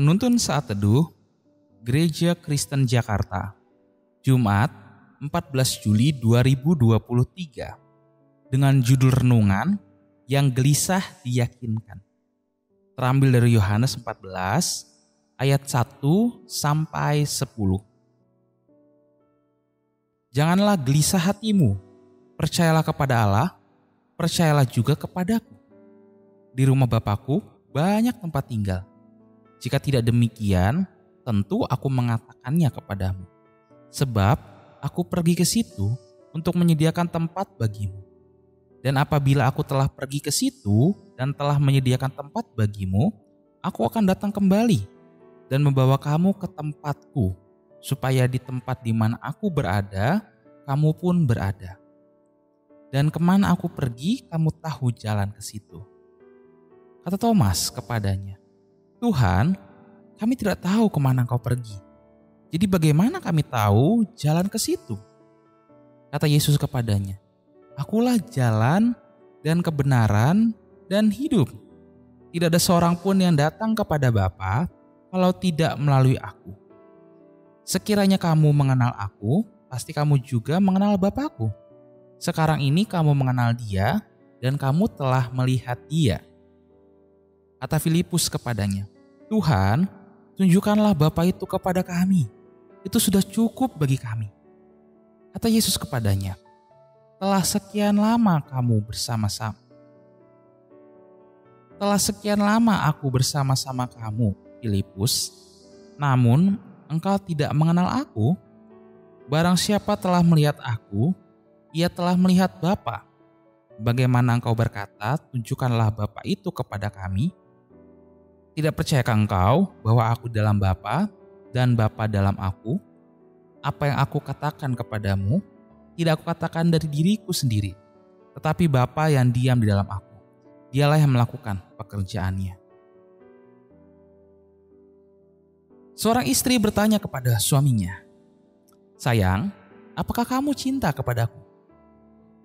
Penuntun Saat Teduh Gereja Kristen Jakarta, Jumat 14 Juli 2023, dengan judul renungan yang gelisah diyakinkan. Terambil dari Yohanes 14 ayat 1 sampai 10. Janganlah gelisah hatimu, percayalah kepada Allah, percayalah juga kepadaku. Di rumah Bapakku banyak tempat tinggal. Jika tidak demikian, tentu aku mengatakannya kepadamu. Sebab aku pergi ke situ untuk menyediakan tempat bagimu. Dan apabila aku telah pergi ke situ dan telah menyediakan tempat bagimu, aku akan datang kembali dan membawa kamu ke tempatku, supaya di tempat di mana aku berada, kamu pun berada. Dan kemana aku pergi, kamu tahu jalan ke situ. Kata Thomas kepadanya, Tuhan, kami tidak tahu kemana Engkau pergi. Jadi bagaimana kami tahu jalan ke situ? Kata Yesus kepadanya, Akulah jalan dan kebenaran dan hidup. Tidak ada seorang pun yang datang kepada Bapa kalau tidak melalui aku. Sekiranya kamu mengenal aku, pasti kamu juga mengenal Bapakku. Sekarang ini kamu mengenal Dia dan kamu telah melihat Dia. Kata Filipus kepadanya, Tuhan, tunjukkanlah Bapa itu kepada kami. Itu sudah cukup bagi kami. Kata Yesus kepadanya, Telah sekian lama aku bersama-sama kamu, Filipus. Namun engkau tidak mengenal aku. Barang siapa telah melihat aku, ia telah melihat Bapa. Bagaimana engkau berkata, tunjukkanlah Bapa itu kepada kami? Tidak percayakah engkau bahwa aku dalam Bapa dan Bapa dalam aku? Apa yang aku katakan kepadamu, tidak aku katakan dari diriku sendiri, tetapi Bapa yang diam di dalam aku, Dialah yang melakukan pekerjaannya. Seorang istri bertanya kepada suaminya, Sayang, apakah kamu cinta kepadaku?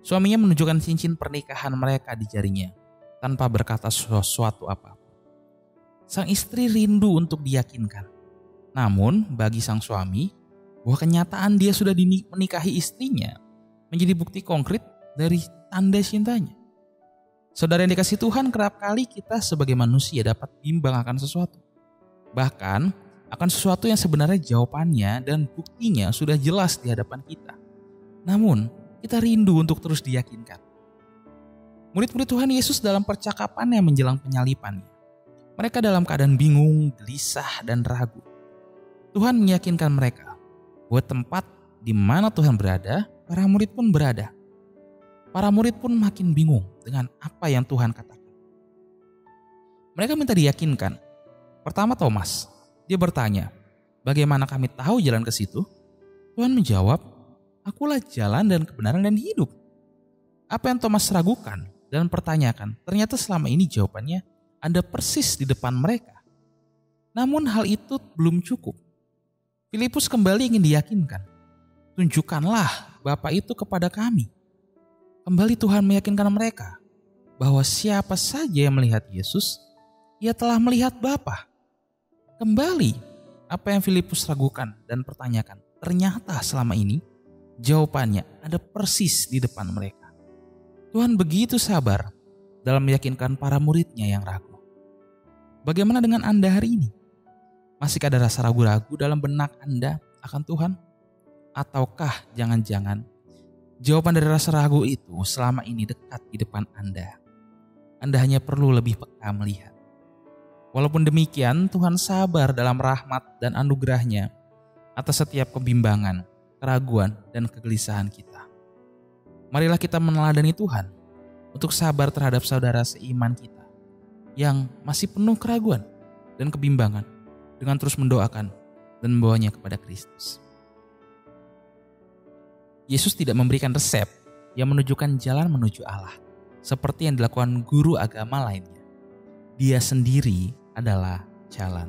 Suaminya menunjukkan cincin pernikahan mereka di jarinya, tanpa berkata sesuatu apa. Sang istri rindu untuk diyakinkan. Namun bagi sang suami, bahwa kenyataan dia sudah menikahi istrinya menjadi bukti konkret dari tanda cintanya. Saudara yang dikasihi Tuhan, kerap kali kita sebagai manusia dapat bimbang akan sesuatu. Bahkan akan sesuatu yang sebenarnya jawabannya dan buktinya sudah jelas di hadapan kita. Namun kita rindu untuk terus diyakinkan. Murid-murid Tuhan Yesus dalam percakapannya menjelang penyalipannya, mereka dalam keadaan bingung, gelisah, dan ragu. Tuhan meyakinkan mereka bahwa tempat di mana Tuhan berada, para murid pun berada. Para murid pun makin bingung dengan apa yang Tuhan katakan. Mereka minta diyakinkan. Pertama Thomas, dia bertanya, bagaimana kami tahu jalan ke situ? Tuhan menjawab, Akulah jalan dan kebenaran dan hidup. Apa yang Thomas ragukan dan pertanyakan, ternyata selama ini jawabannya ada persis di depan mereka. Namun hal itu belum cukup. Filipus kembali ingin diyakinkan. Tunjukkanlah Bapa itu kepada kami. Kembali Tuhan meyakinkan mereka bahwa siapa saja yang melihat Yesus, ia telah melihat Bapa. Kembali apa yang Filipus ragukan dan pertanyakan, ternyata selama ini jawabannya ada persis di depan mereka. Tuhan begitu sabar dalam meyakinkan para muridnya yang ragu. Bagaimana dengan Anda hari ini? Masih ada rasa ragu-ragu dalam benak Anda akan Tuhan? Ataukah jangan-jangan jawaban dari rasa ragu itu selama ini dekat di depan Anda? Anda hanya perlu lebih peka melihat. Walaupun demikian, Tuhan sabar dalam rahmat dan anugerah-Nya atas setiap kebimbangan, keraguan, dan kegelisahan kita. Marilah kita meneladani Tuhan untuk sabar terhadap saudara seiman kita yang masih penuh keraguan dan kebimbangan, dengan terus mendoakan dan membawanya kepada Kristus. Yesus tidak memberikan resep yang menunjukkan jalan menuju Allah, seperti yang dilakukan guru agama lainnya. Dia sendiri adalah jalan.